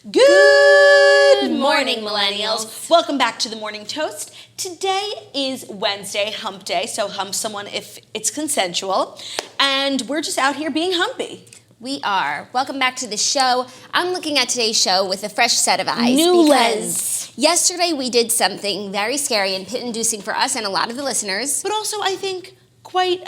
Good morning, millennials. Welcome back to the Morning Toast. Today is Wednesday, hump day, so hump someone if it's consensual. And we're just out here being humpy. We are. Welcome back to the show. I'm looking at today's show with a fresh set of eyes. New lens. Yesterday we did something very scary and pit-inducing for us and a lot of the listeners. But also, I think, quite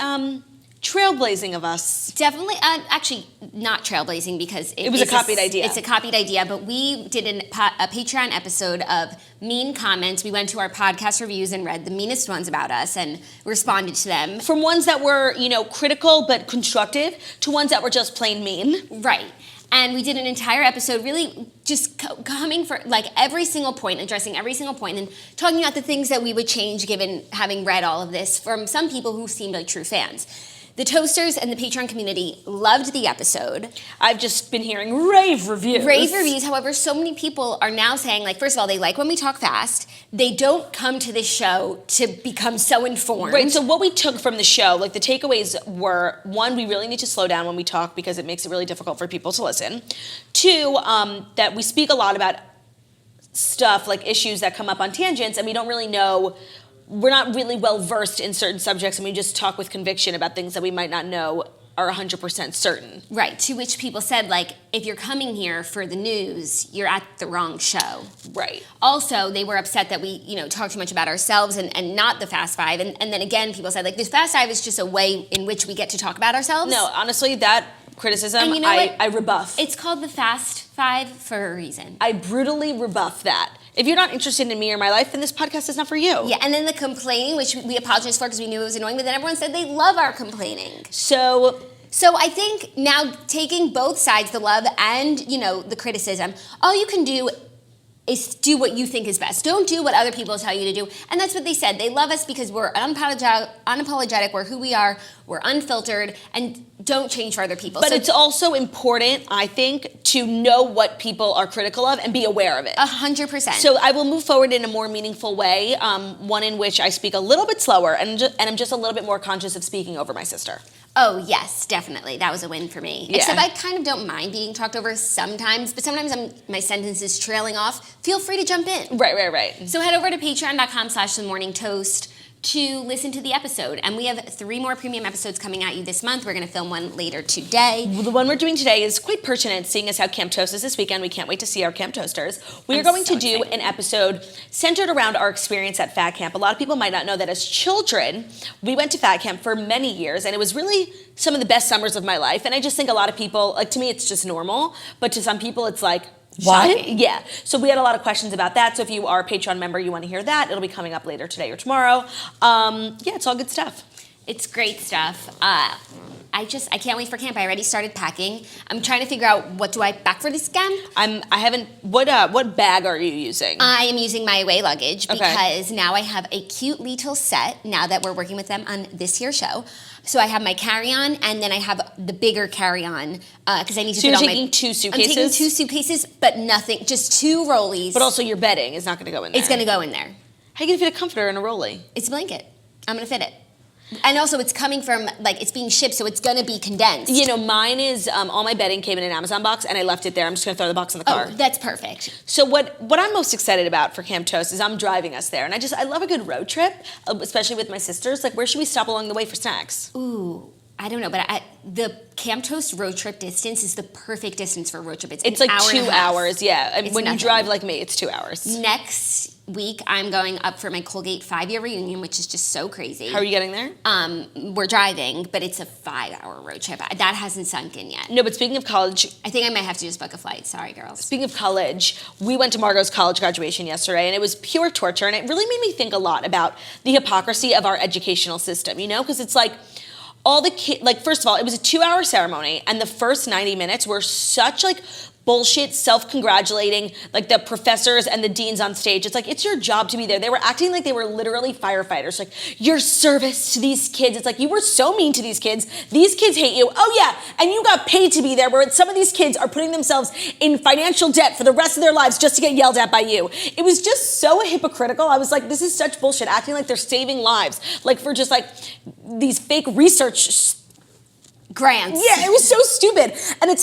trailblazing of us. Definitely, actually not trailblazing because it was a copied idea. It's a copied idea, but we did a Patreon episode of mean comments. We went to our podcast reviews and read the meanest ones about us and responded to them. From ones that were, critical but constructive to ones that were just plain mean. Right. And we did an entire episode really just coming for like every single point, addressing every single point and talking about the things that we would change given having read all of this from some people who seemed like true fans. The Toasters and the Patreon community loved the episode. I've just been hearing rave reviews. However, so many people are now saying, like, first of all, they like when we talk fast. They don't come to this show to become so informed. Right, so what we took from the show, like the takeaways were, one, we really need to slow down when we talk because it makes it really difficult for people to listen. Two, that we speak a lot about stuff, like issues that come up on tangents, and we don't really know. We're not really well versed in certain subjects, and we just talk with conviction about things that we might not know are 100% certain. Right, to which people said, like, if you're coming here for the news, you're at the wrong show. Right. Also, they were upset that we, talk too much about ourselves and not the Fast Five. And then again, people said, like, this Fast Five is just a way in which we get to talk about ourselves. No, honestly, that criticism, and I rebuff. It's called the Fast Five for a reason. I brutally rebuff that. If you're not interested in me or my life, then this podcast is not for you. Yeah, and then the complaining, which we apologized for because we knew it was annoying, but then everyone said they love our complaining. So I think now taking both sides, the love and, the criticism, all you can do is do what you think is best. Don't do what other people tell you to do. And that's what they said. They love us because we're unapologetic, we're who we are, we're unfiltered, and don't change for other people. But it's also important, I think, to know what people are critical of and be aware of it. 100%. So I will move forward in a more meaningful way, one in which I speak a little bit slower and I'm just a little bit more conscious of speaking over my sister. Oh, yes, definitely. That was a win for me. Yeah. Except I kind of don't mind being talked over sometimes, but sometimes my sentence is trailing off. Feel free to jump in. Right. So head over to patreon.com/themorningtoast to listen to the episode. And we have 3 more premium episodes coming at you this month. We're going to film one later today. The one we're doing today is quite pertinent, seeing as how Camp Toast is this weekend. We can't wait to see our Camp Toasters. We are going to do an episode centered around our experience at Fat Camp. A lot of people might not know that as children, we went to Fat Camp for many years, and it was really some of the best summers of my life. And I just think a lot of people, like to me, it's just normal, but to some people, it's like, what? Yeah. So we had a lot of questions about that. So if you are a Patreon member, you want to hear that, it'll be coming up later today or tomorrow. It's all good stuff. It's great stuff. I can't wait for camp. I already started packing. I'm trying to figure out what do I pack for this camp. What bag are you using? I am using my away luggage because now I have a cute little set now that we're working with them on this here show. So I have my carry-on, and then I have the bigger carry-on because I need to fit all my... So you're taking 2 suitcases? I'm taking 2 suitcases, but nothing, just 2 rollies. But also your bedding is not going to go in there. It's going to go in there. How are you going to fit a comforter in a rollie? It's a blanket. I'm going to fit it. And also, it's coming from, it's being shipped, so it's going to be condensed. Mine is, all my bedding came in an Amazon box, and I left it there. I'm just going to throw the box in the car. Oh, that's perfect. So what I'm most excited about for Camp Toast is I'm driving us there. And I love a good road trip, especially with my sisters. Like, where should we stop along the way for snacks? Ooh, I don't know, but the Camp Toast road trip distance is the perfect distance for a road trip. It's like 2 hours, yeah. When you drive like me, it's 2 hours. Next week, I'm going up for my Colgate 5-year reunion, which is just so crazy. How are you getting there? We're driving, but it's a 5-hour road trip. That hasn't sunk in yet. No, but speaking of college... I think I might have to just book a flight. Sorry, girls. Speaking of college, we went to Margot's college graduation yesterday, and it was pure torture, and it really made me think a lot about the hypocrisy of our educational system, Because it's like... all the kids, first of all, it was a 2-hour ceremony, and the first 90 minutes were such, bullshit, self-congratulating, the professors and the deans on stage. It's it's your job to be there. They were acting like they were literally firefighters. Your service to these kids. It's you were so mean to these kids. These kids hate you. Oh, yeah, and you got paid to be there, where some of these kids are putting themselves in financial debt for the rest of their lives just to get yelled at by you. It was just so hypocritical. I was this is such bullshit, acting like they're saving lives, for just, these fake research grants. Yeah, it was so stupid. And it's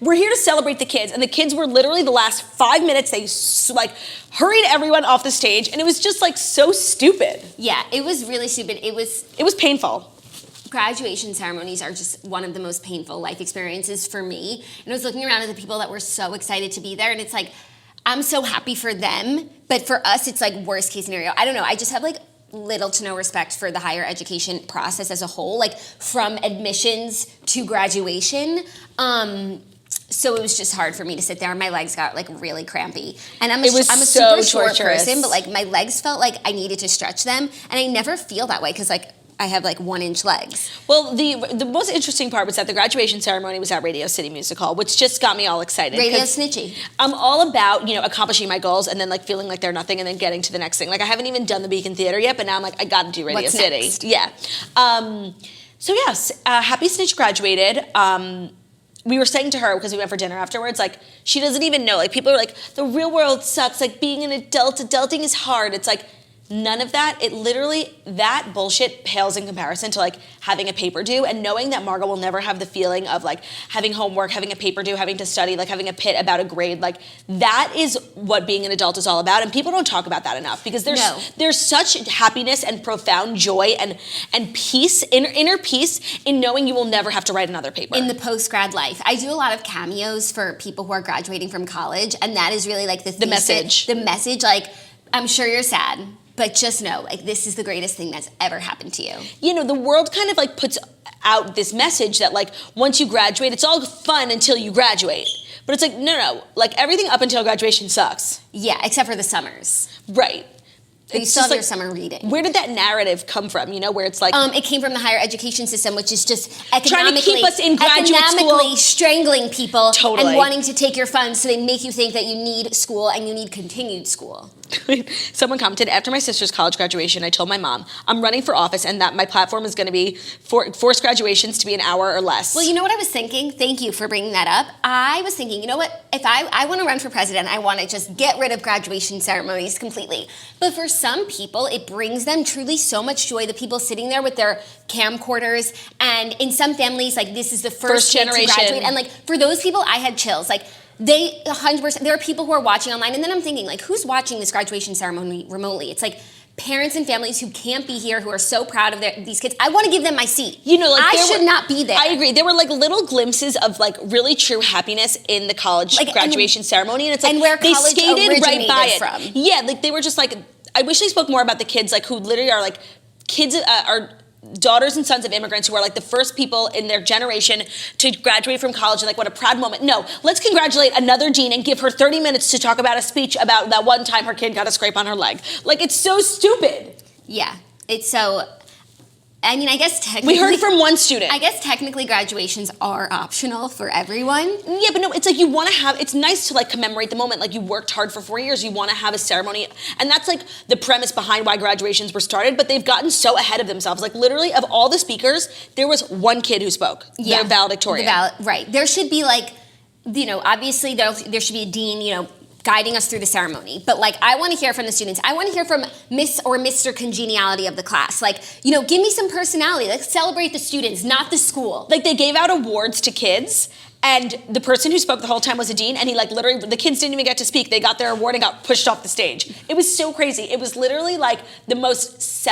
we're here to celebrate the kids. And the kids were literally the last 5 minutes, they like hurried everyone off the stage. And it was just like so stupid. Yeah, it was really stupid. It was painful. Graduation ceremonies are just one of the most painful life experiences for me. And I was looking around at the people that were so excited to be there, and it's like, I'm so happy for them, but for us, it's like worst case scenario. I don't know. I just have like little to no respect for the higher education process as a whole, like from admissions to graduation. So it was just hard for me to sit there. My legs got like really crampy. And I'm a super short person, but like my legs felt like I needed to stretch them. And I never feel that way because like I have like 1-inch legs. Well, the most interesting part was that the graduation ceremony was at Radio City Music Hall, which just got me all excited. Radio snitchy. I'm all about, accomplishing my goals and then like feeling like they're nothing and then getting to the next thing. Like I haven't even done the Beacon Theater yet, but now I'm like, I gotta do Radio City. Next? Yeah. So yes, Happy Snitch graduated. We were saying to her, because we went for dinner afterwards, like, she doesn't even know. Like, people are like, the real world sucks. Like, being an adult, adulting is hard. It's like, none of that. It literally, that bullshit pales in comparison to, like, having a paper due and knowing that Margot will never have the feeling of, like, having homework, having a paper due, having to study, like, having a pit about a grade. Like, that is what being an adult is all about. And people don't talk about that enough because there's such happiness and profound joy and peace, inner peace in knowing you will never have to write another paper. In the post-grad life. I do a lot of cameos for people who are graduating from college, and that is really, like, the message. The message, like, I'm sure you're sad, but just know, like, this is the greatest thing that's ever happened to you. The world kind of, like, puts out this message that, like, once you graduate, it's all fun until you graduate. But it's like, no. Like, everything up until graduation sucks. Yeah, except for the summers. Right. You still have your summer reading. Where did that narrative come from, where it's like... it came from the higher education system, which is just trying to keep us in graduate economically strangling people totally. And wanting to take your funds, so they make you think that you need school and you need continued school. Someone commented, after my sister's college graduation, I told my mom, I'm running for office and that my platform is going to be forced graduations to be an hour or less. Well, you know what I was thinking? Thank you for bringing that up. I was thinking, you know what? If I want to run for president, I want to just get rid of graduation ceremonies completely. But for some people, it brings them truly so much joy. The people sitting there with their camcorders, and in some families, like, this is the first generation to graduate. And like, for those people, I had chills. Like, they 100%, there are people who are watching online, and then I'm thinking, like, who's watching this graduation ceremony remotely? It's like parents and families who can't be here, who are so proud of these kids. I want to give them my seat. I should not be there. I agree. There were like little glimpses of like really true happiness in the college graduation ceremony, and it's like, and where they college skated right by it. From. Yeah, like they were just like, I wish they spoke more about the kids, like, who literally are like kids, are daughters and sons of immigrants who are like the first people in their generation to graduate from college, and like, what a proud moment. No, let's congratulate another dean and give her 30 minutes to talk about a speech about that one time her kid got a scrape on her leg. Like, it's so stupid. Yeah, it's so... I mean, I guess technically... We heard from one student. I guess technically graduations are optional for everyone. Yeah, but no, it's like you want to have... It's nice to, like, commemorate the moment. Like, you worked hard for 4 years. You want to have a ceremony. And that's, like, the premise behind why graduations were started. But they've gotten so ahead of themselves. Like, literally, of all the speakers, there was one kid who spoke. Yeah. The valedictorian. Right. There should be, like, obviously there should be a dean, guiding us through the ceremony. But like, I want to hear from the students. I want to hear from Miss or Mr. Congeniality of the class. Like, give me some personality. Let's celebrate the students, not the school. Like, they gave out awards to kids, and the person who spoke the whole time was a dean, and he like literally, the kids didn't even get to speak. They got their award and got pushed off the stage. It was so crazy. It was literally like the most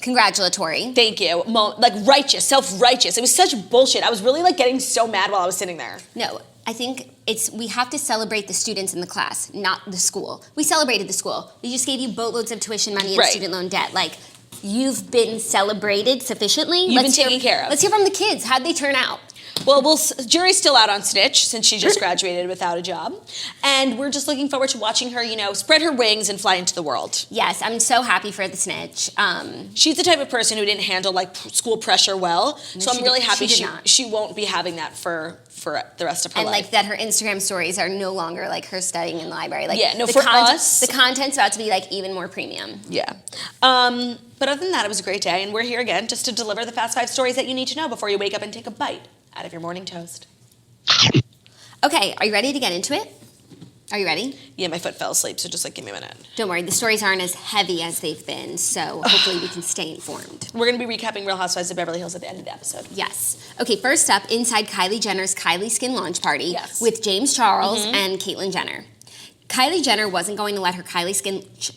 congratulatory. Thank you. Like, righteous, self-righteous. It was such bullshit. I was really like getting so mad while I was sitting there. No, I think we have to celebrate the students in the class, not the school. We celebrated the school. We just gave you boatloads of tuition money and student loan debt. Like, you've been celebrated sufficiently. You've been taken care of. Let's hear from the kids. How'd they turn out? Well, jury's still out on Snitch since she just graduated without a job. And we're just looking forward to watching her, spread her wings and fly into the world. Yes, I'm so happy for the Snitch. She's the type of person who didn't handle, like, school pressure well. So I'm really happy she won't be having that for the rest of her life. And, like, that her Instagram stories are no longer, like, her studying in the library. Like, yeah, no, for us... The content's about to be, like, even more premium. Yeah. But other than that, it was a great day. And we're here again just to deliver the Fast 5 stories that you need to know before you wake up and take a bite out of your morning toast. Okay, are you ready to get into it? Are you ready? Yeah, my foot fell asleep, so just like give me a minute. Don't worry, the stories aren't as heavy as they've been, so hopefully we can stay informed. We're going to be recapping Real Housewives of Beverly Hills at the end of the episode. Yes. Okay, first up, inside Kylie Jenner's Kylie Skin launch party with James Charles and Caitlyn Jenner. Kylie Jenner wasn't going to let her Kylie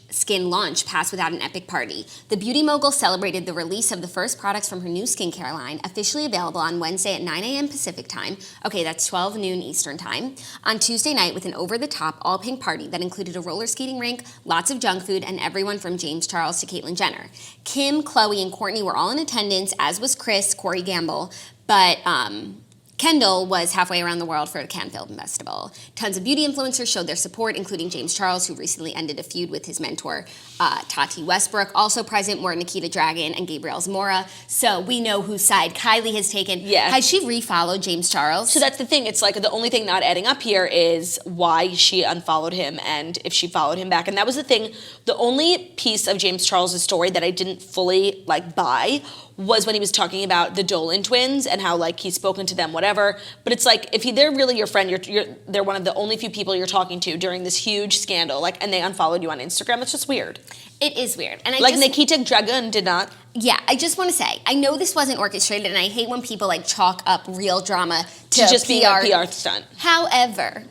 Skin launch pass without an epic party. The beauty mogul celebrated the release of the first products from her new skincare line, officially available on Wednesday at 9 a.m. Pacific time. Okay, that's 12 noon Eastern time. On Tuesday night with an over-the-top all-pink party that included a roller skating rink, lots of junk food, and everyone from James Charles to Caitlyn Jenner. Kim, Khloe, and Kourtney were all in attendance, as was Chris, Corey Gamble, but Kendall was halfway around the world for a Cannes Film Festival. Tons of beauty influencers showed their support, including James Charles, who recently ended a feud with his mentor, Tati Westbrook. Also present were Nikita Dragun and Gabrielle Zamora. So we know whose side Kylie has taken. Yeah. Has she refollowed James Charles? So that's the thing. It's like the only thing not adding up here is why she unfollowed him and if she followed him back. And that was the thing. The only piece of James Charles' story that I didn't fully buy was when he was talking about the Dolan twins and how he's spoken to them, whatever. But it's like if they're really your friend, they're one of the only few people you're talking to during this huge scandal, and they unfollowed you on Instagram. It's just weird. It is weird. And Nikita Dragun did not. Yeah, I just want to say, I know this wasn't orchestrated, and I hate when people chalk up real drama to just PR. being a PR stunt. However,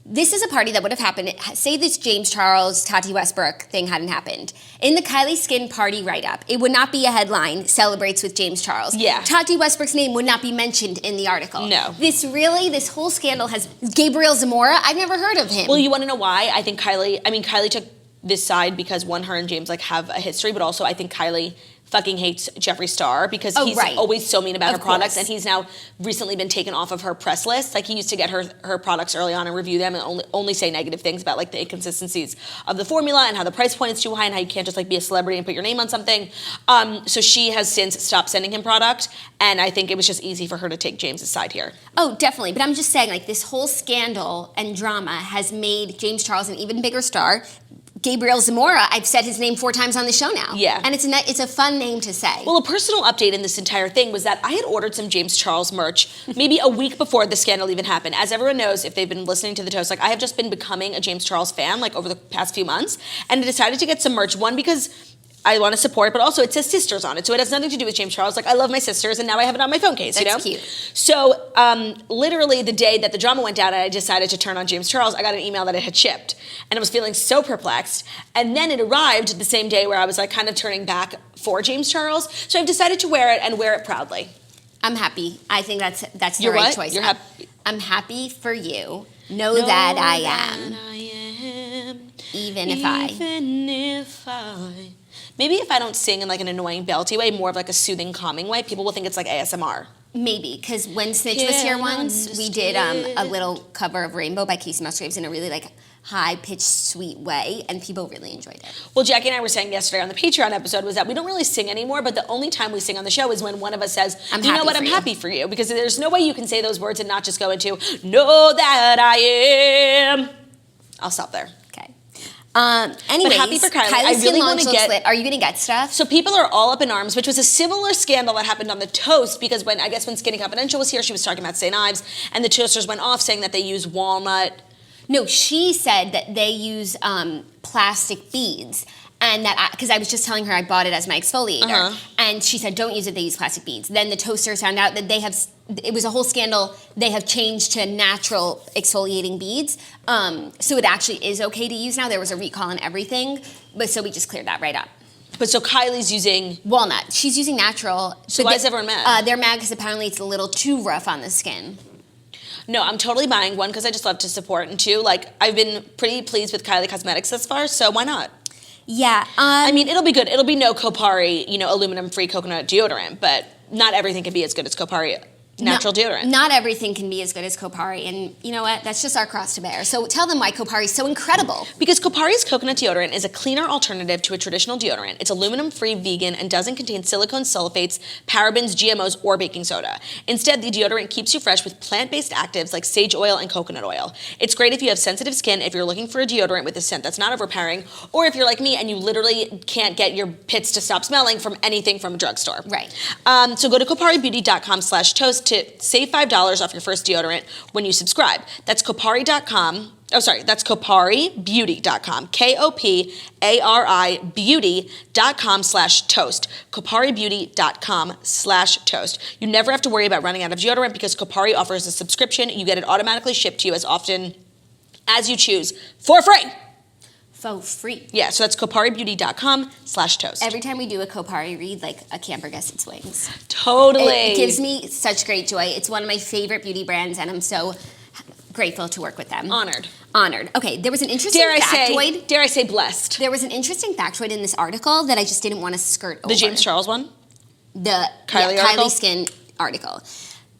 this is a party that would have happened. Say this James Charles, Tati Westbrook thing hadn't happened. In the Kylie Skin party write-up, it would not be a headline, celebrates with James Charles. Yeah. Tati Westbrook's name would not be mentioned in the article. No. This whole scandal has Gabrielle Zamora. I've never heard of him. Well, you want to know why? I think Kylie took this side because one, her and James have a history, but also I think Kylie fucking hates Jeffree Star because he's always so mean about her products, and he's now recently been taken off of her press list. He used to get her products early on and review them and only say negative things about the inconsistencies of the formula and how the price point is too high and how you can't just be a celebrity and put your name on something. So she has since stopped sending him product, and I think it was just easy for her to take James's side here. Oh, definitely. But I'm just saying, this whole scandal and drama has made James Charles an even bigger star. Gabrielle Zamora, I've said his name 4 times on the show now. Yeah. And it's a fun name to say. Well, a personal update in this entire thing was that I had ordered some James Charles merch maybe a week before the scandal even happened. As everyone knows, if they've been listening to the Toast, I have just been becoming a James Charles fan over the past few months, and I decided to get some merch. One, because I want to support, but also it says sisters on it, so it has nothing to do with James Charles. I love my sisters, and now I have it on my phone case. That's cute. So, literally the day that the drama went down and I decided to turn on James Charles, I got an email that it had shipped, and I was feeling so perplexed. And then it arrived the same day where I was kind of turning back for James Charles. So I've decided to wear it and wear it proudly. I'm happy. I think that's the You're right what? choice. You're happy. I'm happy for you. Know that I am. Even if I. Maybe if I don't sing in an annoying belty way, more of a soothing, calming way, people will think it's ASMR. Maybe, because when Snitch was here once, we did a little cover of Rainbow by Casey Musgraves in a really high-pitched, sweet way, and people really enjoyed it. Well, Jackie and I were saying yesterday on the Patreon episode was that we don't really sing anymore, but the only time we sing on the show is when one of us says, I'm happy for you, because there's no way you can say those words and not just go into, know that I am. I'll stop there. Anyways, but happy for Kylie. Kylie's I really want to get. Lit. Are you going to get stuff? So people are all up in arms, which was a similar scandal that happened on the Toast because when Skinny Confidential was here, she was talking about St. Ives, and the Toasters went off saying that they use walnut. No, she said that they use plastic beads. And that, because I was just telling her I bought it as my exfoliator. And she said, don't use it, they use plastic beads. Then the Toasters found out that it was a whole scandal, they have changed to natural exfoliating beads. So it actually is okay to use now. There was a recall on everything, so we just cleared that right up. But so Kylie's using... walnut. She's using natural. So why is everyone mad? They're mad because apparently it's a little too rough on the skin. No, I'm totally buying one because I just love to support, and two, I've been pretty pleased with Kylie Cosmetics thus far, so why not? Yeah. I mean, it'll be good. It'll be no Kopari, aluminum-free coconut deodorant, but not everything can be as good as Kopari natural deodorant. Not everything can be as good as Kopari, and you know what? That's just our cross to bear. So tell them why Kopari is so incredible. Because Kopari's coconut deodorant is a cleaner alternative to a traditional deodorant. It's aluminum-free, vegan, and doesn't contain silicone, sulfates, parabens, GMOs, or baking soda. Instead, the deodorant keeps you fresh with plant-based actives like sage oil and coconut oil. It's great if you have sensitive skin, if you're looking for a deodorant with a scent that's not overpowering, or if you're like me and you literally can't get your pits to stop smelling from anything from a drugstore. Right. So go to koparibeauty.com/toast to save $5 off your first deodorant when you subscribe. That's kopari.com That's koparibeauty.com. Kopari beauty.com/toast. koparibeauty.com/toast. You never have to worry about running out of deodorant because Kopari offers a subscription. You get it automatically shipped to you as often as you choose for free. For free. Yeah, so that's koparibeauty.com/toast. Every time we do a Kopari read, like a camper gets its wings. Totally. It gives me such great joy. It's one of my favorite beauty brands, and I'm so grateful to work with them. Honored. Okay, there was an interesting factoid. Dare I say blessed. There was an interesting factoid in this article that I just didn't want to skirt over. The James Charles one? The Kylie article? Kylie Skin article.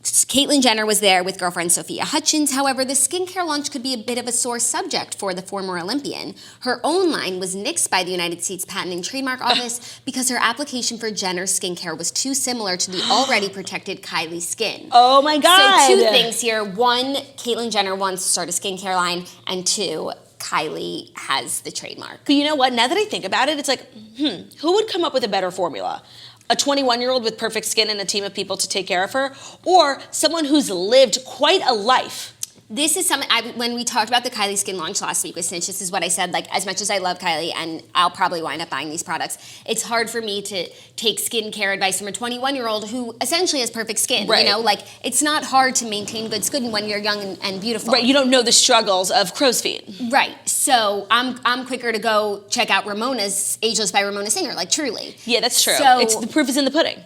Caitlyn Jenner was there with girlfriend Sophia Hutchins. However, the skincare launch could be a bit of a sore subject for the former Olympian. Her own line was nixed by the United States Patent and Trademark Office because her application for Jenner's skincare was too similar to the already protected Kylie skin. Oh my God. So two things here. One, Caitlyn Jenner wants to start a skincare line, and two, Kylie has the trademark. But you know what? Now that I think about it, it's like, who would come up with a better formula? A 21-year-old with perfect skin and a team of people to take care of her, or someone who's lived quite a life? This is something, when we talked about the Kylie Skin launch last week with Snitch, this is what I said, like, as much as I love Kylie, and I'll probably wind up buying these products, it's hard for me to take skincare advice from a 21-year-old who essentially has perfect skin, right. You know? Like, it's not hard to maintain good skin when you're young and beautiful. Right, you don't know the struggles of crow's feet. Right, so I'm quicker to go check out Ramona's Ageless by Ramona Singer, like, truly. Yeah, that's true. So, the proof is in the pudding.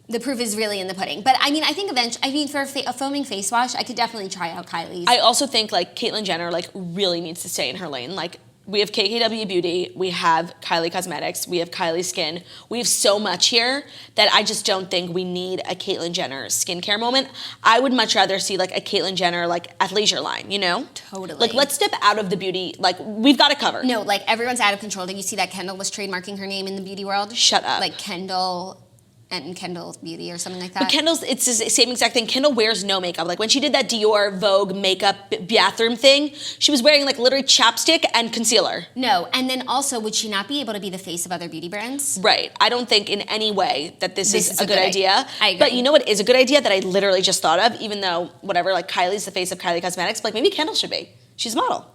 The proof is really in the pudding. But I mean, I think eventually, for a foaming face wash, I could definitely try out Kylie's. I also think like Caitlyn Jenner like really needs to stay in her lane. Like we have KKW Beauty, we have Kylie Cosmetics, we have Kylie Skin. We have so much here that I just don't think we need a Caitlyn Jenner skincare moment. I would much rather see like a Caitlyn Jenner like athleisure line, you know? Totally. Like let's step out of the beauty. Like we've got it covered. No, like everyone's out of control. Did you see that Kendall was trademarking her name in the beauty world? Shut up. Like Kendall and Kendall's Beauty or something like that. But Kendall's, it's the same exact thing. Kendall wears no makeup. Like when she did that Dior Vogue makeup bathroom thing, she was wearing like literally chapstick and concealer. No, and then also, would she not be able to be the face of other beauty brands? Right. I don't think in any way that this is a good idea. I agree. But you know what is a good idea that I literally just thought of, even though whatever, like Kylie's the face of Kylie Cosmetics, but like maybe Kendall should be. She's a model.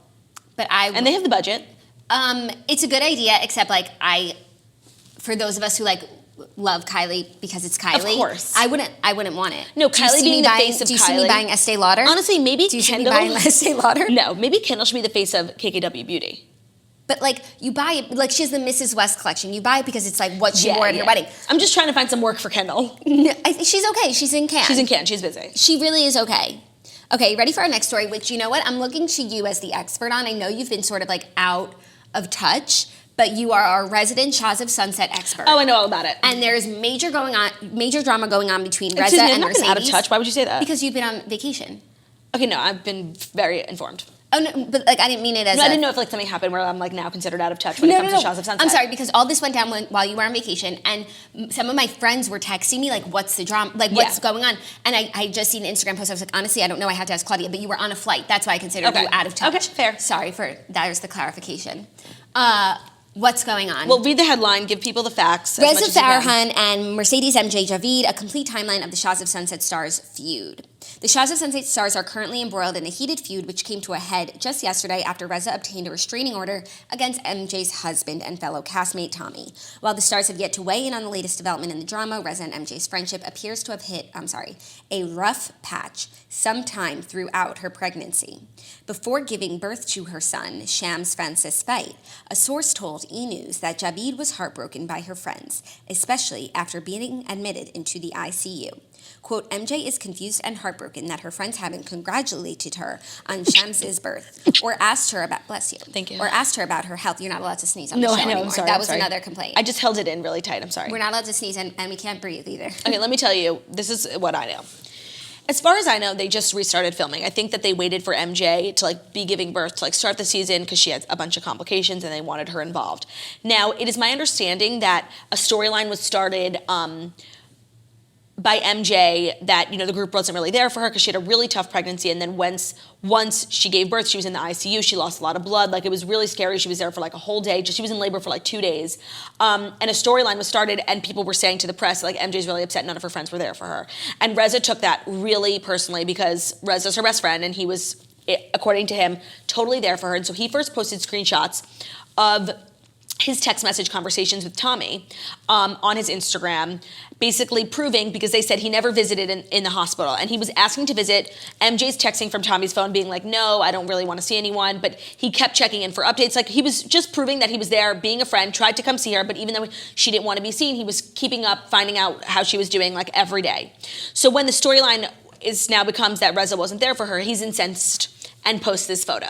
And they have the budget. It's a good idea, except like for those of us who like love Kylie because it's Kylie. Of course. I wouldn't want it. No, Kylie being the face of Kylie. Do you see me buying Estee Lauder? Honestly, maybe do you Kendall. see me buying Estee Lauder? No, maybe Kendall should be the face of KKW Beauty. But like you buy it, like she has the Mrs. West collection. You buy it because it's like what she wore at her wedding. I'm just trying to find some work for Kendall. No, I think she's okay. She's in Cannes. She's in Cannes. She's busy. She really is okay. Okay, ready for our next story, which you know what? I'm looking to you as the expert on. I know you've been sort of like out of touch, but you are our resident Shahs of Sunset expert. Oh, I know all about it. And there's major drama going on between Reza Excuse me, and I've not Mercedes. been out of touch. Why would you say that? Because you've been on vacation. Okay, no, I've been very informed. Oh no, but like I didn't mean it as. No, I didn't know if like something happened where I'm like now considered out of touch when it comes to Shahs of Sunset. I'm sorry, because all this went down while you were on vacation, and some of my friends were texting me like, "What's the drama? Like, what's going on?" And I just seen an Instagram post. I was like, honestly, I don't know. I have to ask Claudia. But you were on a flight. That's why I considered you out of touch. Okay, fair. Sorry for there's the clarification. What's going on? Well, read the headline, give people the facts. Reza, Farahan, and Mercedes MJ Javid, a complete timeline of the Shahs of Sunset stars' feud. The Shahs of Sunset stars are currently embroiled in a heated feud which came to a head just yesterday after Reza obtained a restraining order against MJ's husband and fellow castmate Tommy. While the stars have yet to weigh in on the latest development in the drama, Reza and MJ's friendship appears to have hit, a rough patch sometime throughout her pregnancy. Before giving birth to her son, Shams Francis Fite, a source told E! News that Javid was heartbroken by her friends, especially after being admitted into the ICU. Quote, MJ is confused and heartbroken that her friends haven't congratulated her on Shams's birth or asked her about, bless you. Thank you. Or asked her about her health. You're not allowed to sneeze on the show anymore. I'm sorry. That was another complaint. I just held it in really tight. I'm sorry. We're not allowed to sneeze and we can't breathe either. Okay, let me tell you, this is what I know. As far as I know, they just restarted filming. I think that they waited for MJ to like be giving birth to like start the season because she had a bunch of complications and they wanted her involved. Now, it is my understanding that a storyline was started by MJ that, you know, the group wasn't really there for her because she had a really tough pregnancy, and then once she gave birth, she was in the ICU, she lost a lot of blood, like it was really scary. She was there for like a whole day, she was in labor for like 2 days, and a storyline was started and people were saying to the press, like, MJ's really upset none of her friends were there for her. And Reza took that really personally because Reza's her best friend and he was according to him, totally there for her. And so he first posted screenshots of his text message conversations with Tommy on his Instagram, basically proving, because they said he never visited in the hospital, and he was asking to visit. MJ's texting from Tommy's phone being like, no, I don't really want to see anyone, but he kept checking in for updates. Like, he was just proving that he was there, being a friend, tried to come see her, but even though she didn't want to be seen, he was keeping up, finding out how she was doing, like, every day. So when the storyline now becomes that Reza wasn't there for her, he's incensed and posts this photo.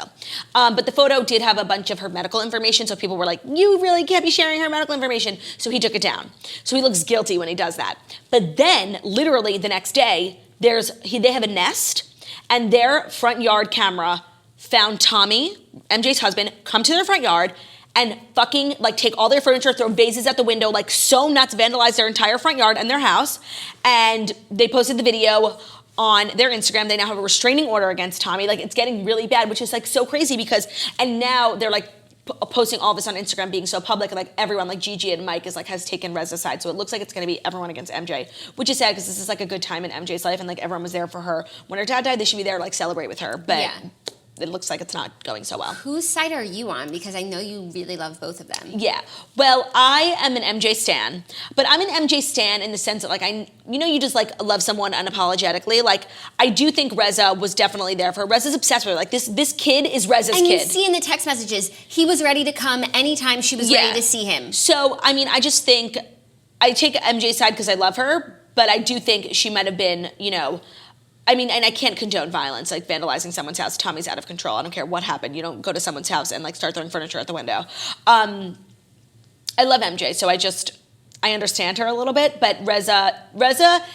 But the photo did have a bunch of her medical information, so people were like, you really can't be sharing her medical information. So he took it down. So he looks guilty when he does that. But then, literally the next day, they have a Nest, and their front yard camera found Tommy, MJ's husband, come to their front yard and fucking like take all their furniture, throw vases at the window, like so nuts, vandalize their entire front yard and their house. And they posted the video on their Instagram. They now have a restraining order against Tommy. Like, it's getting really bad, which is like so crazy because, and now they're like posting all this on Instagram, being so public, and like everyone, like Gigi and Mike has taken Reza's side. So it looks like it's going to be everyone against MJ, which is sad because this is like a good time in MJ's life, and like everyone was there for her. When her dad died, they should be there to like celebrate with her. But yeah, it looks like it's not going so well. Whose side are you on? Because I know you really love both of them. Yeah. Well, I am an MJ stan, but I'm an MJ stan in the sense that like you just like love someone unapologetically. Like, I do think Reza was definitely there for her. Reza's obsessed with her. Like, this kid is Reza's kid. And you see in the text messages, he was ready to come anytime she was ready to see him. So, I mean, I just think I take MJ's side because I love her, but I do think she might have been, I mean, and I can't condone violence, like vandalizing someone's house. Tommy's out of control. I don't care what happened. You don't go to someone's house and like start throwing furniture at the window. I love MJ, so I understand her a little bit, but Reza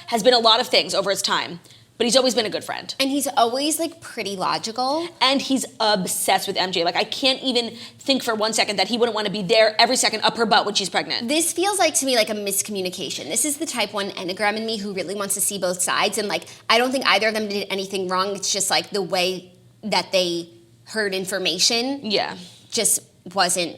has been a lot of things over his time, but he's always been a good friend. And he's always like pretty logical. And he's obsessed with MJ. Like, I can't even think for 1 second that he wouldn't want to be there every second up her butt when she's pregnant. This feels like to me like a miscommunication. This is the type 1 Enneagram in me who really wants to see both sides. And like, I don't think either of them did anything wrong. It's just like the way that they heard information just wasn't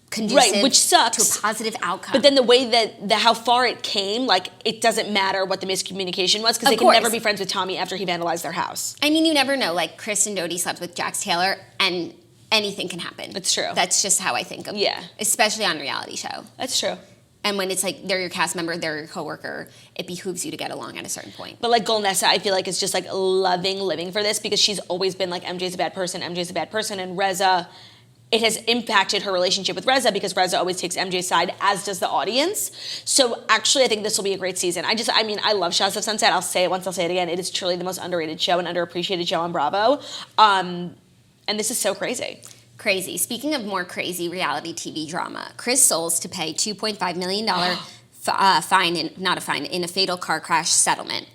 conducive, right, which sucks, to a positive outcome. But then the way that how far it came, like, it doesn't matter what the miscommunication was, because they can never be friends with Tommy after he vandalized their house. I mean, you never know. Like, Chris and Dodie slept with Jax Taylor, and anything can happen. That's true. That's just how I think of it. Especially on a reality show. That's true. And when it's like they're your cast member, they're your coworker, it behooves you to get along at a certain point. But like Golnessa, I feel like is just like loving living for this, because she's always been like, MJ's a bad person, and Reza, it has impacted her relationship with Reza because Reza always takes MJ's side, as does the audience. So actually, I think this will be a great season. I love Shahs of Sunset. I'll say it once, I'll say it again. It is truly the most underrated show and underappreciated show on Bravo. And this is so crazy. Crazy. Speaking of more crazy reality TV drama, Chris Soules to pay $2.5 million fine in a fatal car crash settlement.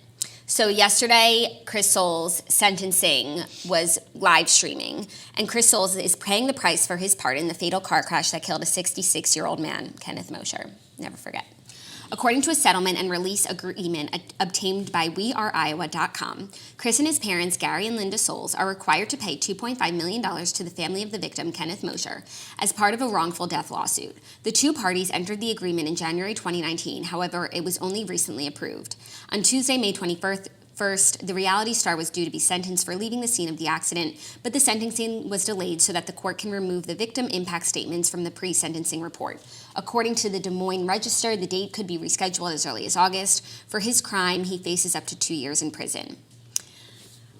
So yesterday, Chris Soules' sentencing was live streaming, and Chris Soules is paying the price for his part in the fatal car crash that killed a 66-year-old man, Kenneth Mosher. Never forget. According to a settlement and release agreement obtained by WeAreIowa.com, Chris and his parents, Gary and Linda Soules, are required to pay $2.5 million to the family of the victim, Kenneth Mosher, as part of a wrongful death lawsuit. The two parties entered the agreement in January 2019, however, it was only recently approved. On Tuesday, May 21st, the reality star was due to be sentenced for leaving the scene of the accident, but the sentencing was delayed so that the court can remove the victim impact statements from the pre-sentencing report. According to the Des Moines Register, the date could be rescheduled as early as August. For his crime, he faces up to 2 years in prison.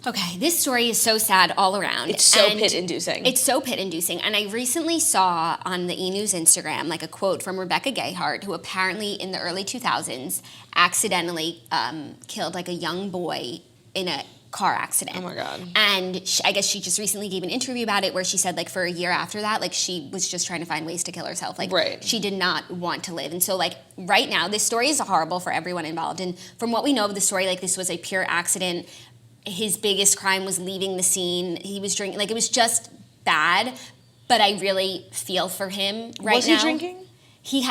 Okay, this story is so sad all around. It's so pit-inducing. It's so pit-inducing. And I recently saw on the E! News Instagram like a quote from Rebecca Gayheart, who apparently in the early 2000s accidentally killed like a young boy in a car accident. Oh my God. And I guess she just recently gave an interview about it where she said like for a year after that, like she was just trying to find ways to kill herself. Like she did not want to live. And so like right now, this story is horrible for everyone involved. And from what we know of the story, like this was a pure accident. His biggest crime was leaving the scene. He was drinking. Like, it was just bad, but I really feel for him right now. Was he drinking?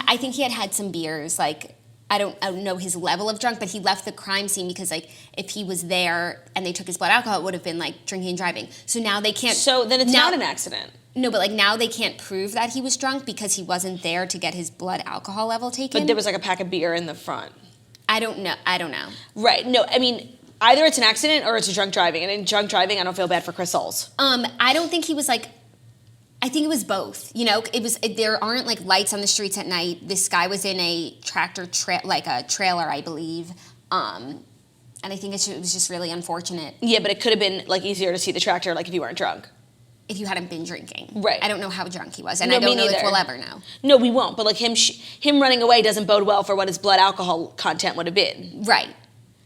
I think he had some beers. Like, I don't know his level of drunk, but he left the crime scene because, like, if he was there and they took his blood alcohol, it would have been, like, drinking and driving. So now they can't... So then it's not an accident. No, but, like, now they can't prove that he was drunk because he wasn't there to get his blood alcohol level taken. But there was, like, a pack of beer in the front. I don't know. Right. No, I mean... Either it's an accident or it's a drunk driving. And in drunk driving, I don't feel bad for Chris Soules. I don't think he was like, I think it was both. You know, there aren't like lights on the streets at night. This guy was in a like a trailer, I believe. And I think it was just really unfortunate. Yeah, but it could have been like easier to see the tractor like if you weren't drunk. If you hadn't been drinking. Right. I don't know how drunk he was, and I don't know if we'll ever know. No, we won't. But like him running away doesn't bode well for what his blood alcohol content would have been. Right.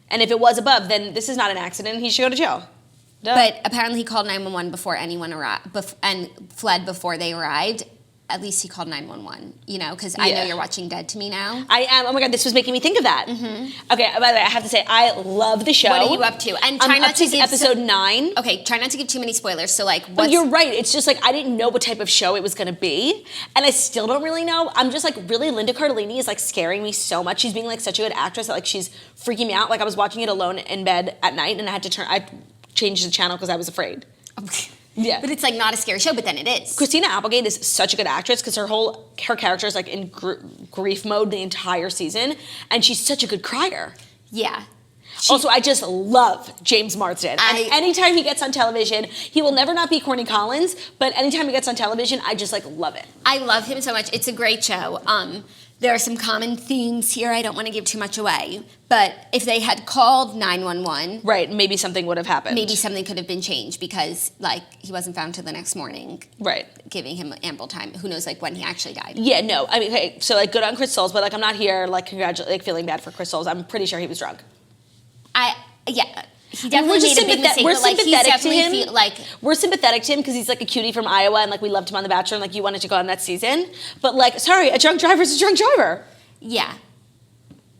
And if it was above, then this is not an accident. He should go to jail. Duh. But apparently he called 911 before anyone arrived, and fled before they arrived. At least he called 911, you know, because I know you're watching Dead to Me now. I am. Oh my God, this was making me think of that. Mm-hmm. Okay, by the way, I have to say, I love the show. What are you up to? And try not to give episode 9. Okay, try not to give too many spoilers. So like, but you're right. It's just like I didn't know what type of show it was going to be, and I still don't really know. I'm just like, really, Linda Cardellini is like scaring me so much. She's being like such a good actress that like she's freaking me out. Like I was watching it alone in bed at night, and I changed the channel because I was afraid. Okay. Yeah. But it's like not a scary show, but then it is. Christina Applegate is such a good actress because her character is like in grief mode the entire season, and she's such a good crier. Yeah. Also, I just love James Marsden. And anytime he gets on television, he will never not be Corny Collins, but anytime he gets on television, I just like love it. I love him so much. It's a great show. There are some common themes here. I don't want to give too much away. But if they had called 911... Right, maybe something would have happened. Maybe something could have been changed because, like, he wasn't found till the next morning. Right. Giving him ample time. Who knows, like, when he actually died. Yeah, no. I mean, okay, so, like, good on Chris Soules, but, like, I'm not here, like, feeling bad for Chris Soules. I'm pretty sure he was drunk. Yeah. He definitely made a big mistake, but like he's definitely we're sympathetic to him because he's like a cutie from Iowa and like we loved him on The Bachelor and like you wanted to go on that season. But like, sorry, a drunk driver's a drunk driver. Yeah.